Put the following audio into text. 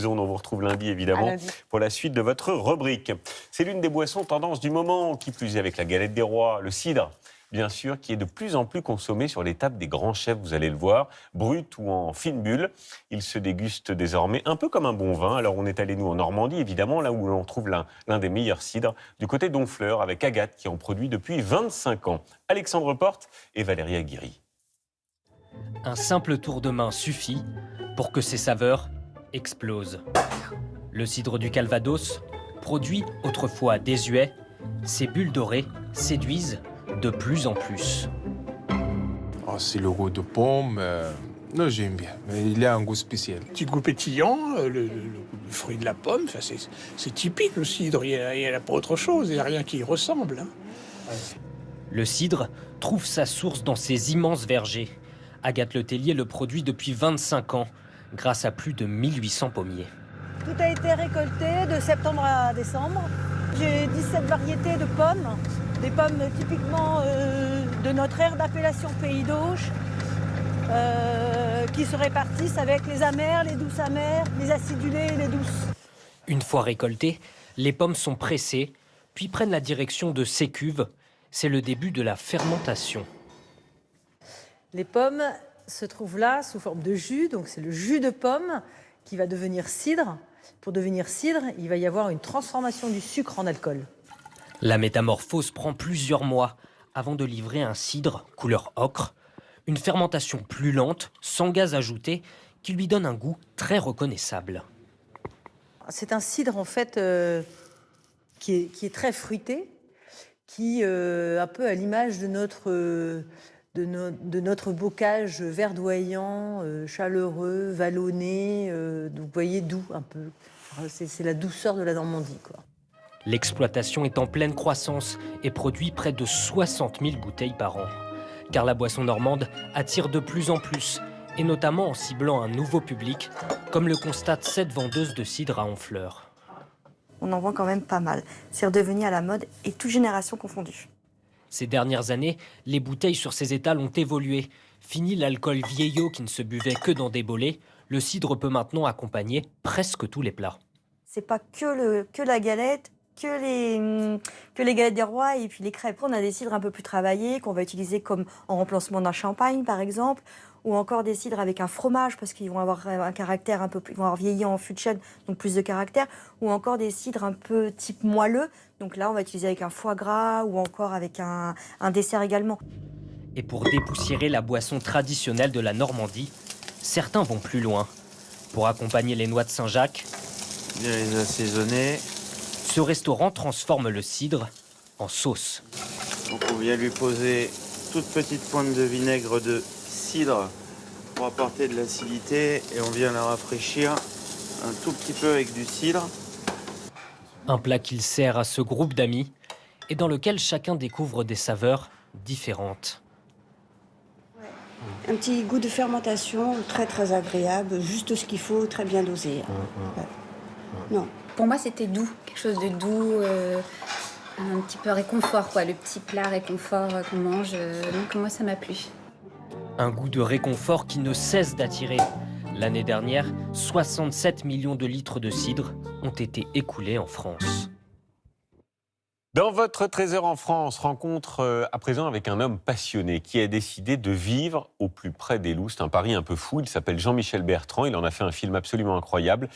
Zone, on vous retrouve lundi évidemment pour la suite de votre rubrique. C'est l'une des boissons tendance du moment, qui plus est avec la galette des rois, le cidre, bien sûr, qui est de plus en plus consommé sur les tables des grands chefs, vous allez le voir, brut ou en fine bulle. Il se déguste désormais un peu comme un bon vin. Alors on est allé nous en Normandie évidemment, là où l'on trouve l'un des meilleurs cidres, du côté d'Honfleur avec Agathe qui en produit depuis 25 ans. Alexandre Porte et Valérie Aguirre. Un simple tour de main suffit pour que ces saveurs explosent. Le cidre du Calvados, produit autrefois désuet, ces bulles dorées séduisent de plus en plus. Oh, c'est le goût de pomme. Non, j'aime bien, mais il a un goût spécial. Petit goût pétillant, le fruit de la pomme, c'est typique le cidre, il n'y a pas autre chose, il n'y a rien qui y ressemble. Hein. Le cidre trouve sa source dans ces immenses vergers. Agathe Letellier le produit depuis 25 ans, grâce à plus de 1800 pommiers. Tout a été récolté de septembre à décembre. J'ai 17 variétés de pommes, des pommes typiquement de notre aire d'appellation Pays d'Auche, qui se répartissent avec les amères, les douces amères, les acidulées et les douces. Une fois récoltées, les pommes sont pressées, puis prennent la direction de ces cuves. C'est le début de la fermentation. Les pommes se trouvent là sous forme de jus, donc c'est le jus de pomme qui va devenir cidre. Pour devenir cidre, il va y avoir une transformation du sucre en alcool. La métamorphose prend plusieurs mois avant de livrer un cidre couleur ocre, une fermentation plus lente, sans gaz ajouté, qui lui donne un goût très reconnaissable. C'est un cidre en fait qui est très fruité, qui un peu à l'image de notre bocage verdoyant, chaleureux, vallonné, donc vous voyez doux un peu. C'est la douceur de la Normandie, quoi. L'exploitation est en pleine croissance et produit près de 60 000 bouteilles par an. Car la boisson normande attire de plus en plus, et notamment en ciblant un nouveau public, comme le constatent cette vendeuse de cidre à Honfleur. On en vend quand même pas mal. C'est redevenu à la mode et toute génération confondue. Ces dernières années, les bouteilles sur ces étals ont évolué. Fini l'alcool vieillot qui ne se buvait que dans des bolets, le cidre peut maintenant accompagner presque tous les plats. C'est pas que la galette, que les galettes des rois et puis les crêpes. On a des cidres un peu plus travaillés qu'on va utiliser comme en remplacement d'un champagne par exemple, ou encore des cidres avec un fromage parce qu'ils vont avoir un caractère un peu plus, ils vont avoir vieilli en fût de chêne, donc plus de caractère, ou encore des cidres un peu type moelleux. Donc là, on va utiliser avec un foie gras ou encore avec un dessert également. Et pour dépoussiérer la boisson traditionnelle de la Normandie, certains vont plus loin. Pour accompagner les noix de Saint-Jacques, bien les assaisonner. Ce restaurant transforme le cidre en sauce. Donc on vient lui poser toute petite pointe de vinaigre de cidre pour apporter de l'acidité et on vient la rafraîchir un tout petit peu avec du cidre. Un plat qu'il sert à ce groupe d'amis et dans lequel chacun découvre des saveurs différentes. Un petit goût de fermentation très très agréable, juste ce qu'il faut, très bien dosé. Ouais. Non. Pour moi, c'était doux, quelque chose de doux, un petit peu réconfort, quoi, le petit plat réconfort qu'on mange. Donc moi, ça m'a plu. Un goût de réconfort qui ne cesse d'attirer. L'année dernière, 67 millions de litres de cidre ont été écoulés en France. Dans votre Trésor en France, rencontre à présent avec un homme passionné qui a décidé de vivre au plus près des loups. C'est un pari un peu fou. Il s'appelle Jean-Michel Bertrand. Il en a fait un film absolument incroyable.